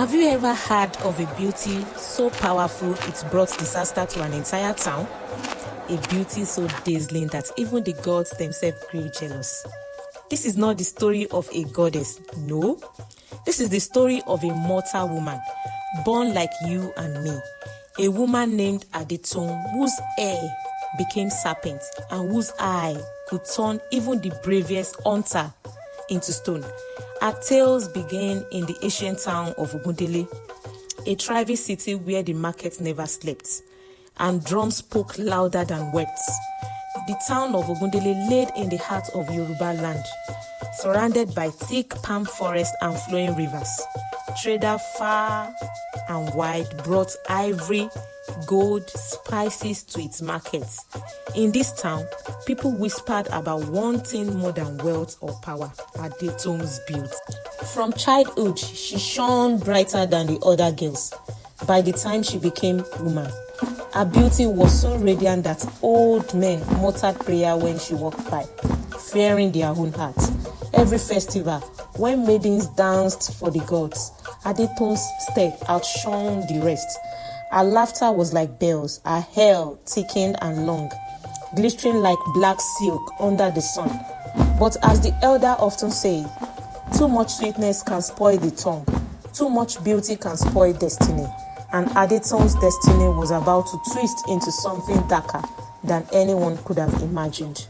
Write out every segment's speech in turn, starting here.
Have you ever heard of a beauty so powerful it brought disaster to an entire town? A beauty so dazzling that even the gods themselves grew jealous. This is not the story of a goddess, no. This is the story of a mortal woman, born like you and me. A woman named Adetoun, whose hair became serpents and whose eye could turn even the bravest hunter into stone. Our tales began in the ancient town of Ogundele, a thriving city where the market never slept, and drums spoke louder than words. The town of Ogundele laid in the heart of Yoruba land, surrounded by thick palm forests and flowing rivers. Traders far and wide brought ivory, gold, spices to its markets. In this town, people whispered about one thing more than wealth or power: Adetoun's beauty. From childhood, she shone brighter than the other girls. By the time she became woman, her beauty was so radiant that old men muttered prayer when she walked by, fearing their own hearts. Every festival, when maidens danced for the gods, Adetoun's step outshone the rest. Her laughter was like bells, her hair thickened and long, glittering like black silk under the sun. But as the elder often said, too much sweetness can spoil the tongue, too much beauty can spoil destiny. And Adetoun's destiny was about to twist into something darker than anyone could have imagined.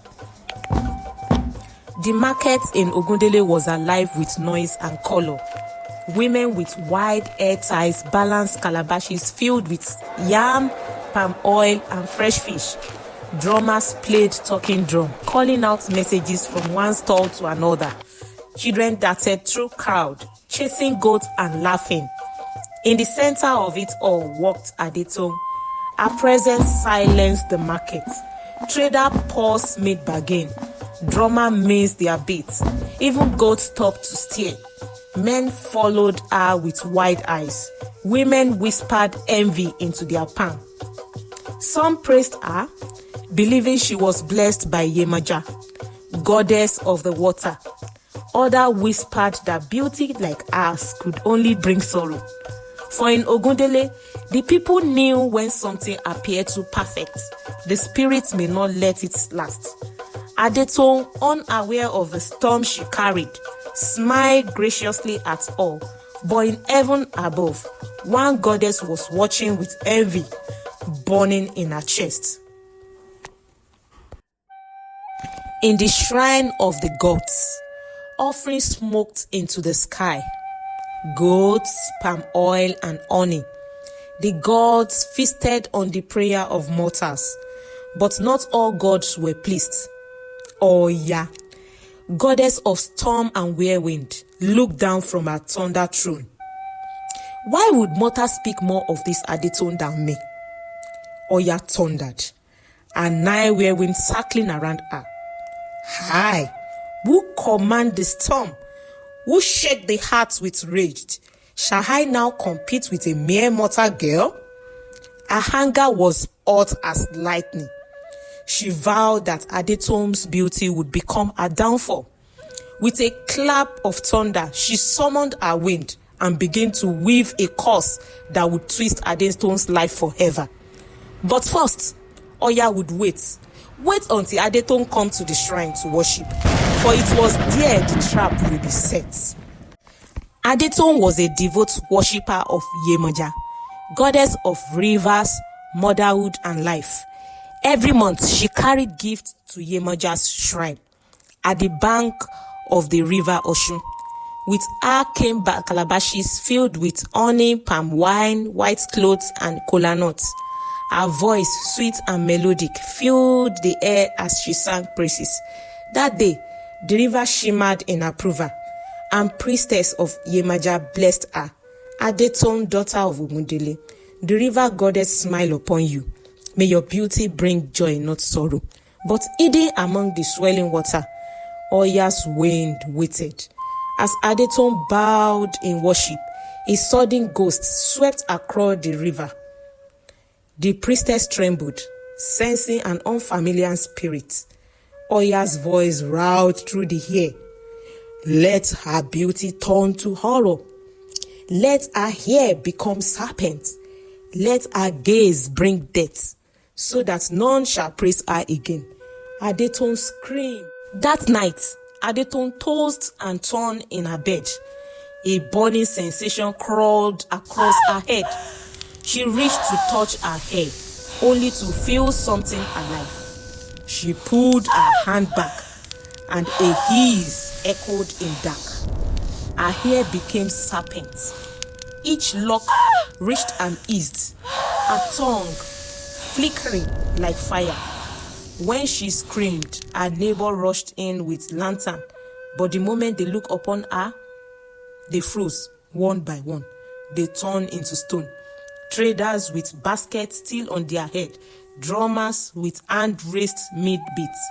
The market in Ogundele was alive with noise and color. Women with wide hair ties balanced calabashes filled with yam, palm oil, and fresh fish. Drummers played talking drum, calling out messages from one stall to another. Children darted through crowd, chasing goats and laughing. In the center of it all walked Adetoun. Her presence silenced the market. Trader pause made bargain. Drummer missed their beats. Even goats stopped to stare. Men followed her with wide eyes. Women whispered envy into their palm. Some praised her, believing she was blessed by Yemaja, goddess of the water. Others whispered that beauty like hers could only bring sorrow. For in Ogundele, the people knew when something appeared too perfect, the spirit may not let it last. Adetoun, unaware of the storm she carried, smiled graciously at all. But in heaven above, one goddess was watching with envy burning in her chest. In the shrine of the gods, offerings smoked into the sky. Goats, palm oil, and honey. The gods feasted on the prayer of mortals, but not all gods were pleased. Oya, goddess of storm and whirlwind, looked down from her thunder throne. Why would mortals speak more of this Adetoun than me? Oya thundered, and 9 whirlwinds circling around her. Hi, who command the storm? Who shake the hearts with rage? Shall I now compete with a mere mortal girl? Her anger was hot as lightning. She vowed that Adetoun's beauty would become her downfall. With a clap of thunder, she summoned her wind and began to weave a curse that would twist Adetoun's life forever. But first, Oya would wait until Adetoun come to the shrine to worship, for it was there the trap will be set. Adetoun was a devout worshipper of Yemaja, goddess of rivers, motherhood, and life. Every month, she carried gifts to Yemaja's shrine at the bank of the river Oshun. With her came back calabashes filled with honey, palm wine, white clothes, and kola nuts. Her voice, sweet and melodic, filled the air as she sang praises. That day, the river shimmered in approval, and priestess of Yemaja blessed her. Adetoun, daughter of Ogundele, the river goddess smile upon you. May your beauty bring joy, not sorrow. But hidden among the swelling water, Oya's wind waited. As Adetoun bowed in worship, a sudden ghost swept across the river. The priestess trembled, sensing an unfamiliar spirit. Oya's voice roared through the air. Let her beauty turn to horror. Let her hair become serpents. Let her gaze bring death, so that none shall praise her again. Adetoun screamed. That night, Adetoun tossed and turned in her bed. A burning sensation crawled across her head. She reached to touch her hair, only to feel something alive. She pulled her hand back, and a hiss echoed in dark. Her hair became serpents. Each lock reached and eased, her tongue flickering like fire. When she screamed, her neighbor rushed in with lantern, but the moment they looked upon her, they froze one by one. They turned into stone. Traders with baskets still on their head, drummers with hand-raised meat beats.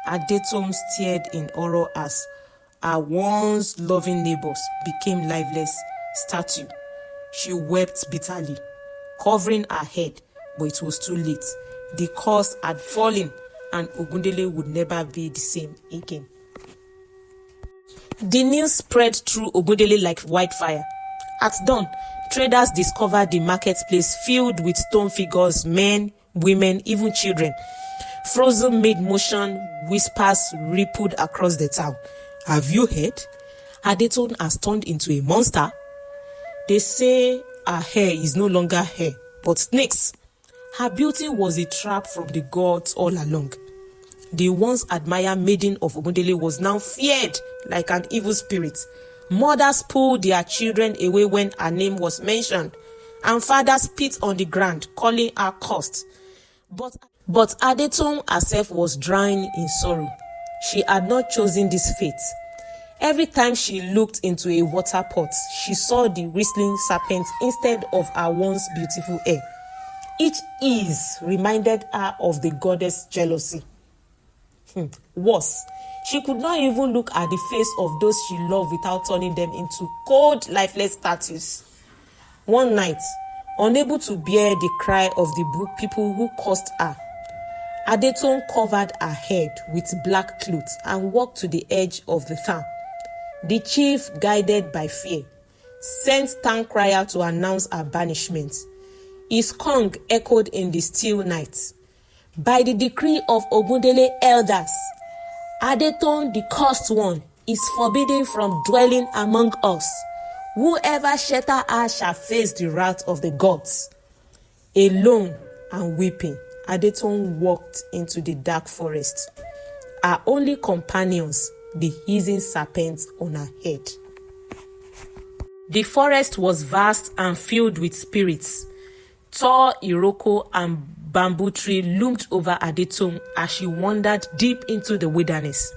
Adetoun stared in horror as her once loving neighbors became lifeless statues. She wept bitterly, covering her head, but it was too late. The curse had fallen, and Ogundele would never be the same again. The news spread through Ogundele like wildfire. At dawn, traders discovered the marketplace filled with stone figures, men, women, even children. Frozen mid-motion whispers rippled across the town. Have you heard? Adetoun has turned into a monster. They say her hair is no longer hair, but snakes. Her beauty was a trap from the gods all along. The once admired maiden of Ogundele was now feared like an evil spirit. Mothers pulled their children away when her name was mentioned, and fathers spit on the ground, calling her cursed. But Adetoun herself was drowning in sorrow. She had not chosen this fate. Every time she looked into a water pot, she saw the whistling serpent instead of her once beautiful hair. Each hiss reminded her of the goddess' jealousy. Worse, she could not even look at the face of those she loved without turning them into cold, lifeless statues. One night, unable to bear the cry of the people who cursed her, Adetoun covered her head with black cloth and walked to the edge of the town. The chief, guided by fear, sent town crier to announce her banishment. His conch echoed in the still night. By the decree of Ogundele elders, Adetoun, the cursed one, is forbidden from dwelling among us. Whoever shelter her shall face the wrath of the gods. Alone and weeping, Adetoun walked into the dark forest. Her only companions, the hissing serpents on her head. The forest was vast and filled with spirits. Tall iroko and bamboo tree loomed over Adetoun as she wandered deep into the wilderness.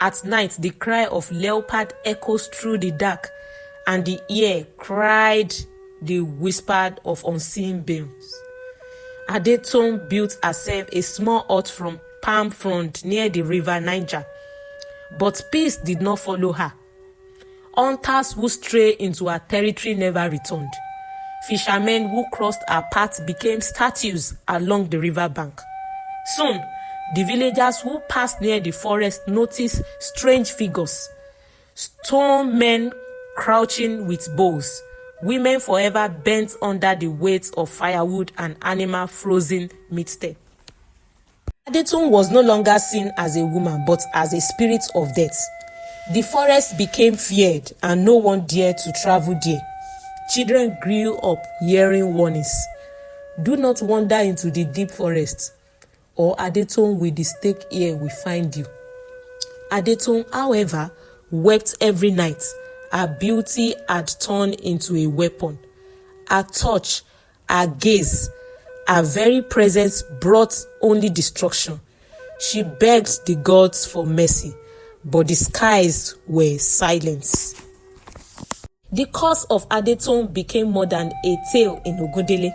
At night, the cry of leopard echoes through the dark, and the ear cried the whisper of unseen beings. Adetoun built herself a small hut from palm frond near the river Niger, but peace did not follow her. Hunters who strayed into her territory never returned. Fishermen who crossed her path became statues along the river bank. Soon, the villagers who passed near the forest noticed strange figures. Stone men crouching with bows, women forever bent under the weight of firewood and animal frozen midst. Adetoun was no longer seen as a woman but as a spirit of death. The forest became feared and no one dared to travel there. Children grew up hearing warnings. Do not wander into the deep forest, or Adetoun with the stake here will find you. Adetoun, however, wept every night. Her beauty had turned into a weapon. Her touch, her gaze, her very presence brought only destruction. She begged the gods for mercy, but the skies were silent. The curse of Adetoun became more than a tale in Ogundele.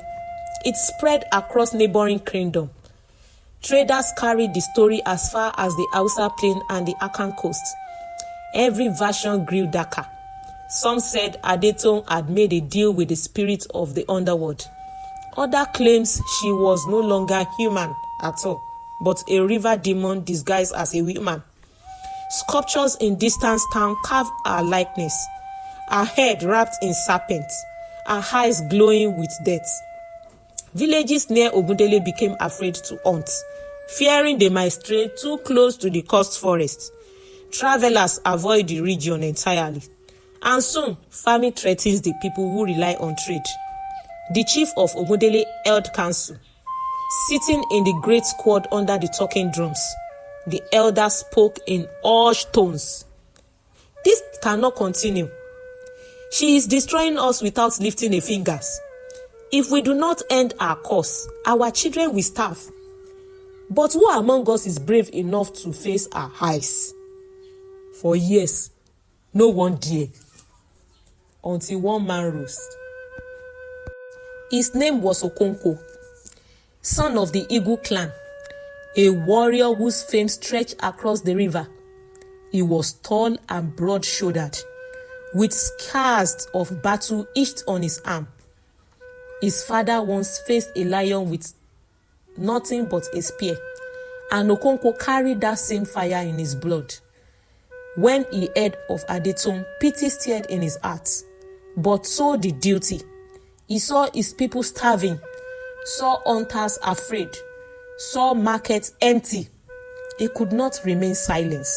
It spread across neighboring kingdom. Traders carried the story as far as the Hausa plain and the Akan coast. Every version grew darker. Some said Adetoun had made a deal with the spirit of the underworld. Others claims she was no longer human at all, but a river demon disguised as a woman. Sculptures in distant town carved her likeness. her head wrapped in serpents, her eyes glowing with death. Villages near Ogundele became afraid to hunt, fearing they might stray too close to the cursed forest. Travelers avoid the region entirely, and soon famine threatens the people who rely on trade. The chief of Ogundele held council. Sitting in the great squad under the talking drums, the elder spoke in hushed tones. This cannot continue. She is destroying us without lifting a finger. If we do not end our course, our children will starve. But who among us is brave enough to face our eyes? For years, no one dared, until one man rose. His name was Okonkwo, son of the Eagle clan, a warrior whose fame stretched across the river. He was tall and broad-shouldered, with scars of battle etched on his arm. His father once faced a lion with nothing but a spear, and Okonkwo carried that same fire in his blood. When he heard of Adetoun, pity stirred in his heart, but so did duty. He saw his people starving, saw hunters afraid, saw markets empty. He could not remain silent.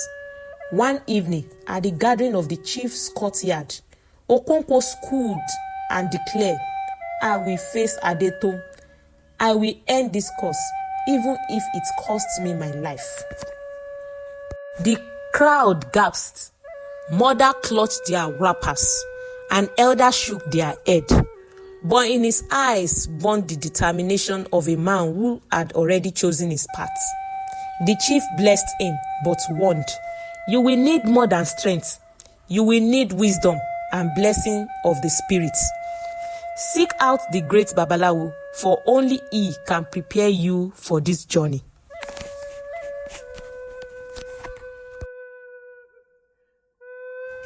One evening, at the gathering of the chief's courtyard, Okonkwo stood and declared, "I will face Adetoun. I will end this course, even if it costs me my life." The crowd gasped. Mother clutched their wrappers, and elder shook their head. But in his eyes burned the determination of a man who had already chosen his path. The chief blessed him, but warned, "You will need more than strength. You will need wisdom and blessing of the spirits. Seek out the great Babalawo, for only he can prepare you for this journey."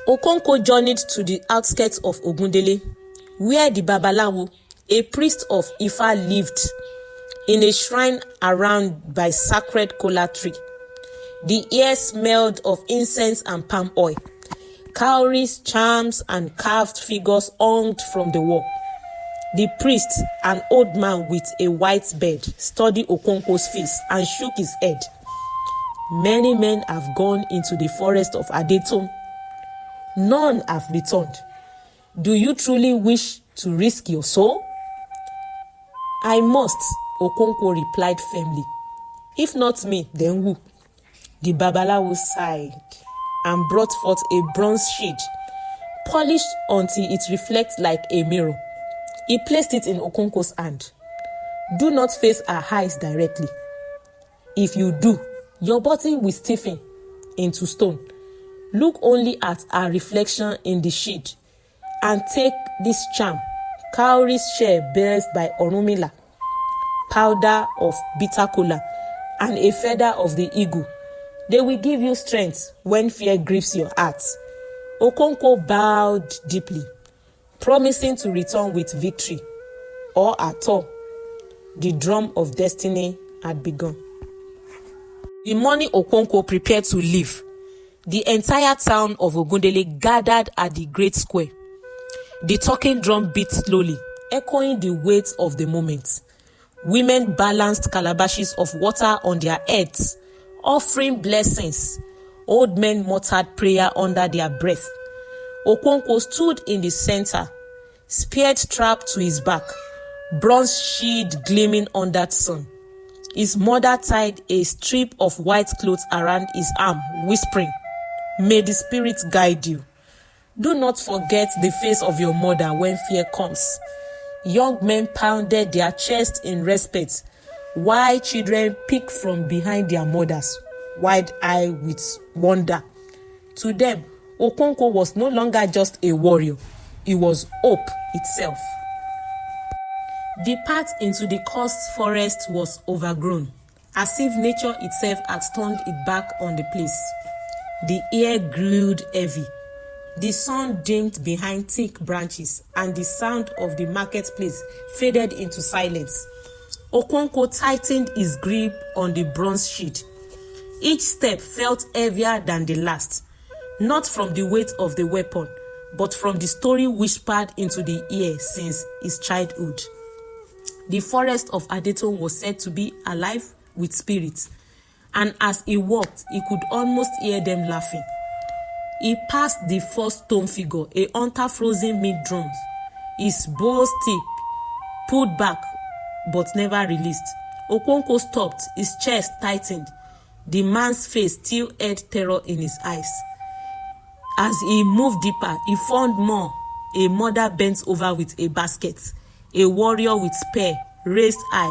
Okonkwo journeyed to the outskirts of Ogundele, where the Babalawo, a priest of Ifa, lived in a shrine around by sacred kola tree. The air smelled of incense and palm oil. Cowries, charms, and carved figures hung from the wall. The priest, an old man with a white beard, studied Okonkwo's face and shook his head. "Many men have gone into the forest of Adetoun. None have returned. Do you truly wish to risk your soul?" "I must," Okonkwo replied firmly. "If not me, then who?" The Babalawo sighed and brought forth a bronze shield, polished until it reflects like a mirror. He placed it in Okonkwo's hand. "Do not face our eyes directly. If you do, your body will stiffen into stone. Look only at our reflection in the shield, and take this charm, cowries share bears by Orunmila, powder of bitter kola, and a feather of the eagle. They will give you strength when fear grips your heart." Okonkwo bowed deeply, promising to return with victory, or at all. The drum of destiny had begun. The morning Okonkwo prepared to leave, the entire town of Ogundele gathered at the great square. The talking drum beat slowly, echoing the weight of the moment. Women balanced calabashes of water on their heads, offering blessings. Old men muttered prayer under their breath. Okonkwo stood in the center, spear strapped to his back, bronze shield gleaming under the sun. His mother tied a strip of white cloth around his arm, whispering, "May the spirits guide you. Do not forget the face of your mother when fear comes." Young men pounded their chests in respect, while children peeked from behind their mothers, wide-eyed with wonder. To them, Okonkwo was no longer just a warrior. He was hope itself. The path into the cursed forest was overgrown, as if nature itself had turned it back on the place. The air grew heavy. The sun dimmed behind thick branches, and the sound of the marketplace faded into silence. Okonkwo tightened his grip on the bronze shield. Each step felt heavier than the last, not from the weight of the weapon, but from the story whispered into the ear since his childhood. The forest of Adetoun was said to be alive with spirits, and as he walked, he could almost hear them laughing. He passed the first stone figure, a hunter frozen mid-drums, his bow stick pulled back but never released. Okonkwo stopped, his chest tightened. The man's face still had terror in his eyes. As he moved deeper, he found more. A mother bent over with a basket, a warrior with spear raised high,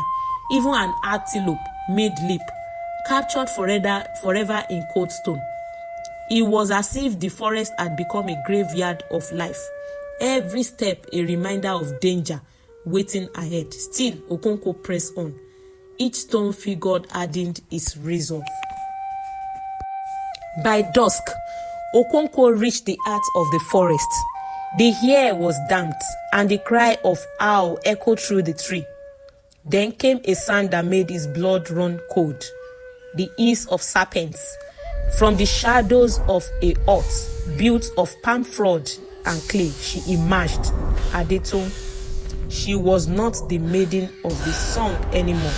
even an antelope mid-leap, captured forever in cold stone. It was as if the forest had become a graveyard of life. Every step a reminder of danger waiting ahead. Still, Okonkwo pressed on. Each stone figure adding his resolve. By dusk, Okonkwo reached the heart of the forest. The air was damped, and the cry of owl echoed through the tree. Then came a sound that made his blood run cold. The hiss of serpents. From the shadows of a hut built of palm frond and clay, she emerged. Adetoun. She was not the maiden of the song anymore.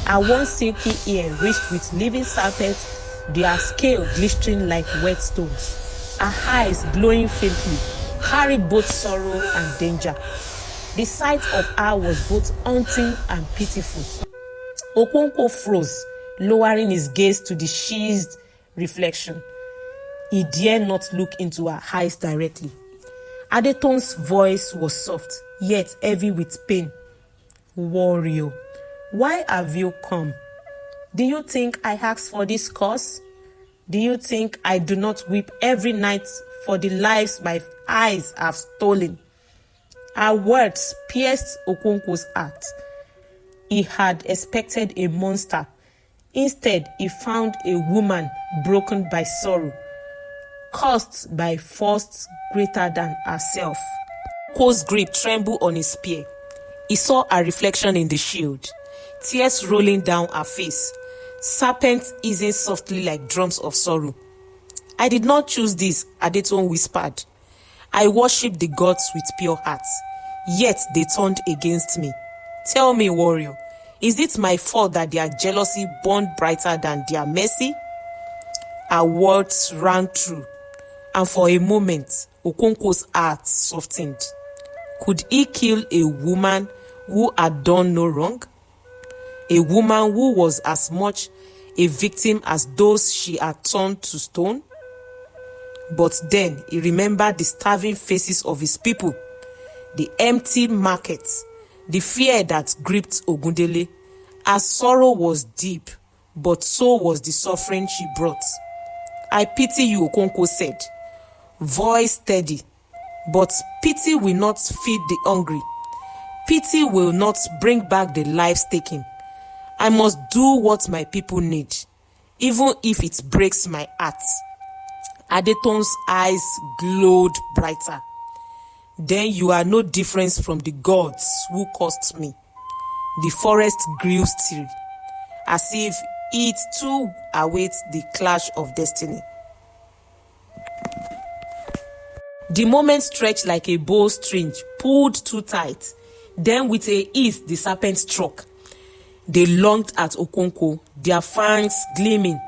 Her one silky ear reached with living serpents, their scale glistening like whetstones. Her eyes, glowing faintly, carried both sorrow and danger. The sight of her was both haunting and pitiful. Okonkwo froze, lowering his gaze to the she's reflection. He dared not look into her eyes directly. Adetoun's voice was soft, yet heavy with pain. Warrior, why have you come? Do you think I asked for this cause? Do you think I do not weep every night for the lives my eyes have stolen? Her words pierced Okonkwo's heart. He had expected a monster. Instead, he found a woman broken by sorrow, cursed by force greater than herself. Okonkwo's grip trembled on his spear. He saw a reflection in the shield, tears rolling down her face, serpents hissing softly like drums of sorrow. I did not choose this, Adetoun whispered. I worshipped the gods with pure hearts, yet they turned against me. Tell me, warrior, is it my fault that their jealousy burned brighter than their mercy? Her words rang true, and for a moment, Okonkwo's heart softened. Could he kill a woman who had done no wrong? A woman who was as much a victim as those she had turned to stone? But then he remembered the starving faces of his people, the empty markets, the fear that gripped Ogundele. Her sorrow was deep, but so was the suffering she brought. I pity you, Okonkwo said, voice steady. But pity will not feed the hungry. Pity will not bring back the lives taken. I must do what my people need, even if it breaks my heart. Adetoun's eyes glowed brighter. Then you are no different from the gods who caused me. The forest grew still, as if it too awaits the clash of destiny. The moment stretched like a bowstring, pulled too tight. Then with a ease the serpent struck. They lunged at Okonkwo, their fangs gleaming.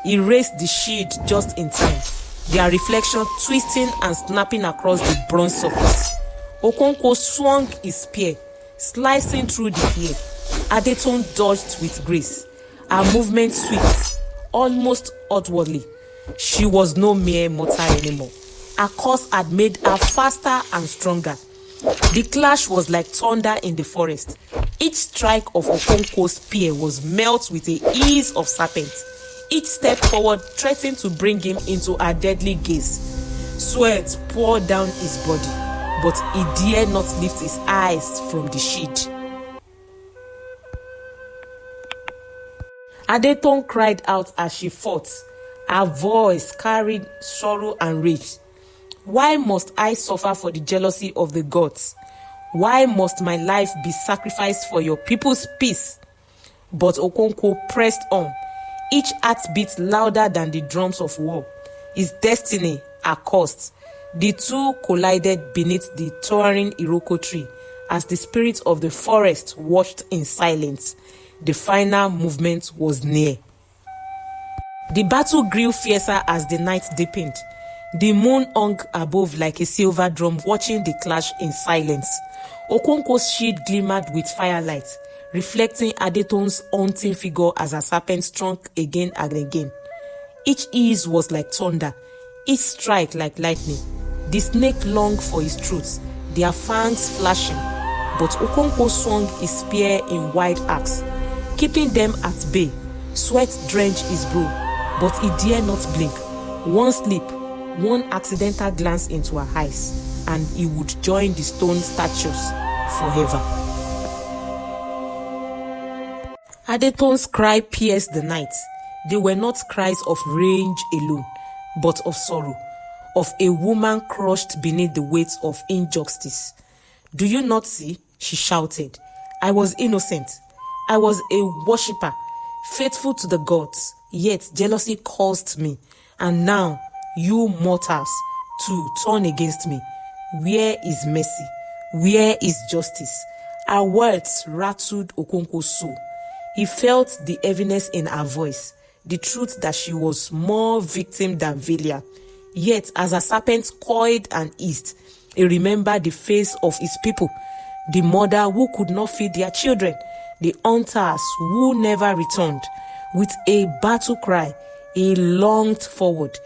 He raised the shield just in time, their reflection twisting and snapping across the bronze surface. Okonkwo swung his spear, slicing through the air. Adetoun dodged with grace, her movement swift, almost outwardly. She was no mere mortal anymore. Her curse had made her faster and stronger. The clash was like thunder in the forest. Each strike of Okonkwo's spear was met with the ease of serpents. Each step forward threatened to bring him into her deadly gaze. Sweat poured down his body, but he dared not lift his eyes from the shield. Adetoun cried out as she fought. Her voice carried sorrow and rage. Why must I suffer for the jealousy of the gods? Why must my life be sacrificed for your people's peace? But Okonkwo pressed on, each heart beat louder than the drums of war. His destiny accursed. The two collided beneath the towering Iroko tree as the spirit of the forest watched in silence. The final movement was near. The battle grew fiercer as the night deepened. The moon hung above like a silver drum, watching the clash in silence. Okonkwo's shield glimmered with firelight, reflecting Adetoun's haunting figure as a serpent struck again and again. Each ease was like thunder, each strike like lightning. The snake longed for his throat, their fangs flashing, but Okonkwo swung his spear in wide arcs, keeping them at bay. Sweat drenched his brow, but he dared not blink. One slip, one accidental glance into her eyes, and he would join the stone statues forever. Adetoun's cry pierced the night. They were not cries of rage alone, but of sorrow, of a woman crushed beneath the weight of injustice. "Do you not see?" she shouted. "I was innocent. I was a worshipper, faithful to the gods, yet jealousy caused me. And now, you mortals, too, turn against me. Where is mercy? Where is justice?" Her words rattled Okonkwo's soul. He felt the heaviness in her voice, the truth that she was more victim than villain. Yet, as a serpent coiled and eased, he remembered the face of his people, the mother who could not feed their children, the hunters who never returned. With a battle cry, he lunged forward,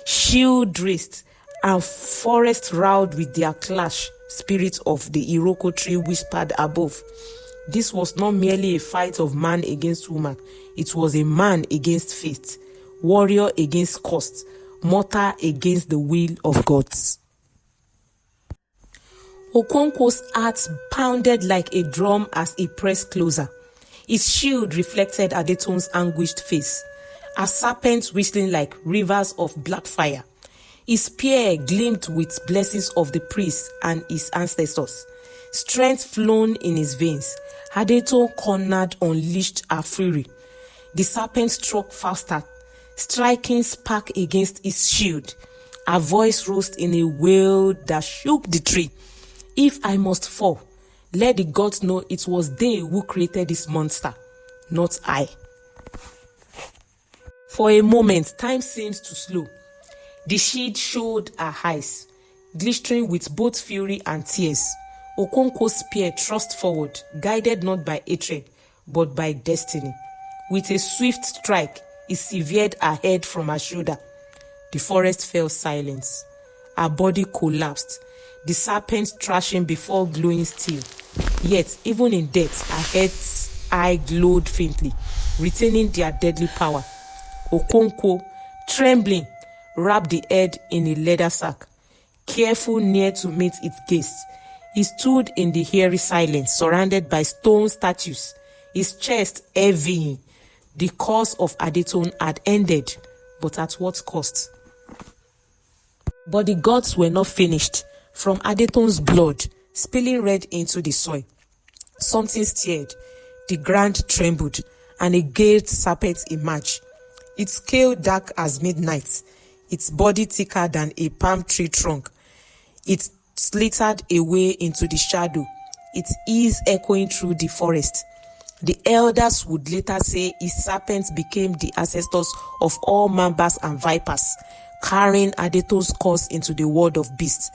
shield raised, and forest roared with their clash. Spirit of the Iroko tree whispered above. This was not merely a fight of man against woman. It was a man against fate, warrior against cost, mortal against the will of gods. Okonkwo's heart pounded like a drum as he pressed closer. His shield reflected Adetoun's anguished face, a serpent whistling like rivers of black fire. His spear gleamed with blessings of the priests and his ancestors. Strength flowed in his veins. Adetoun cornered unleashed her fury. The serpent struck faster, striking spark against his shield. Her voice rose in a wail that shook the tree. "If I must fall, let the gods know it was they who created this monster, not I." For a moment, time seemed to slow. The shield showed her eyes, glittering with both fury and tears. Okonkwo's spear thrust forward, guided not by hatred, but by destiny. With a swift strike, he severed her head from her shoulder. The forest fell silent. Her body collapsed, the serpent thrashing before glowing steel. Yet, even in death, her head's eye glowed faintly, retaining their deadly power. Okonkwo, trembling, wrapped the head in a leather sack, careful near to meet its gaze. He stood in the eerie silence, surrounded by stone statues, his chest heavy. The course of Adetoun had ended, but at what cost? But the gods were not finished. From Adetoun's blood, spilling red into the soil, something stirred, the ground trembled, and a gate serpent emerged. Its scale dark as midnight, its body thicker than a palm tree trunk. It slithered away into the shadow, its ears echoing through the forest. The elders would later say his serpents became the ancestors of all mambas and vipers, carrying Adetoun's curse into the world of beasts.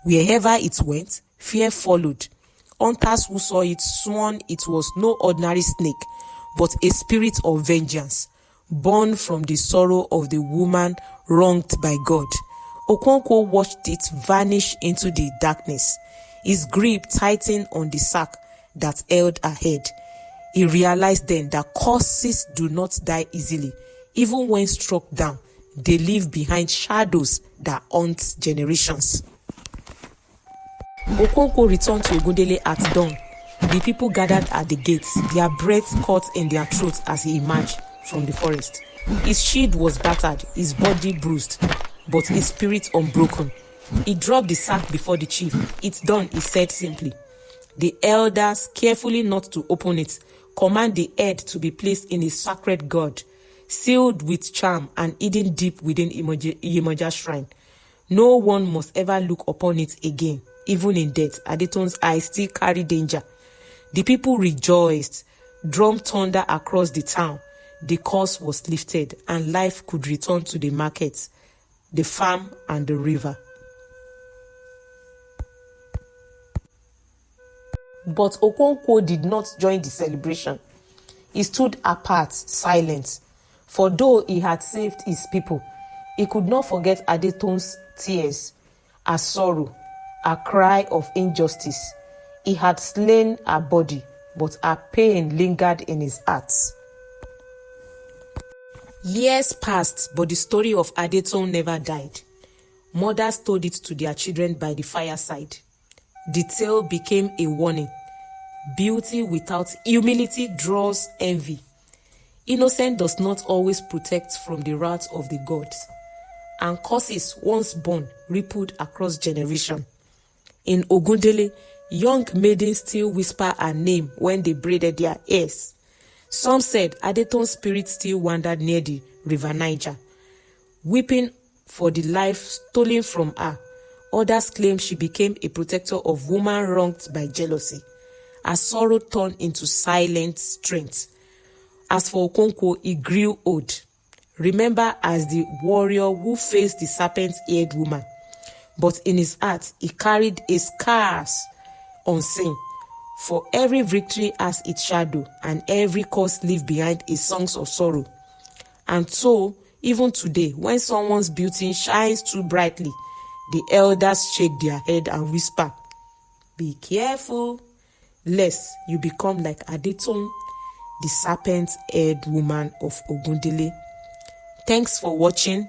Wherever it went, fear followed. Hunters who saw it sworn it was no ordinary snake, but a spirit of vengeance, born from the sorrow of the woman wronged by God. Okonkwo watched it vanish into the darkness, his grip tightened on the sack that held her head. He realized then that curses do not die easily. Even when struck down, they leave behind shadows that haunt generations. Okonkwo returned to Ogundele at dawn. The people gathered at the gates, their breath caught in their throats as he emerged from the forest. His shield was battered, his body bruised, but his spirit unbroken. He dropped the sack before the chief. "It's done," he said simply. The elders, carefully not to open it, command the head to be placed in a sacred gourd, sealed with charm and hidden deep within Imoja's shrine. No one must ever look upon it again. Even in death, Adetoun's eyes still carry danger. The people rejoiced, drum thunder across the town. The curse was lifted, and life could return to the market, the farm, and the river. But Okonkwo did not join the celebration. He stood apart, silent. For though he had saved his people, he could not forget Adetoun's tears, her sorrow, her cry of injustice. He had slain her body, but her pain lingered in his heart. Years passed, but the story of Adetoun never died. Mothers told it to their children by the fireside. The tale became a warning. Beauty without humility draws envy. Innocence does not always protect from the wrath of the gods. And curses once born rippled across generations. In Ogundele, young maidens still whisper her name when they braided their hairs. Some said Adetoun's spirit still wandered near the river Niger, weeping for the life stolen from her. Others claim she became a protector of women wronged by jealousy. Her sorrow turned into silent strength. As for Okonkwo, he grew old. Remember as the warrior who faced the serpent-haired woman. But in his heart, he carried a scars unseen. For every victory has its shadow, and every cause leaves behind a songs of sorrow. And so, even today, when someone's beauty shines too brightly, the elders shake their head and whisper, "Be careful, lest you become like Adetoun, the serpent-haired woman of Ogundele." Thanks for watching.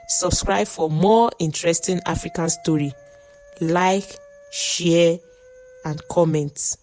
Subscribe for more interesting African story. Like, share, and comment.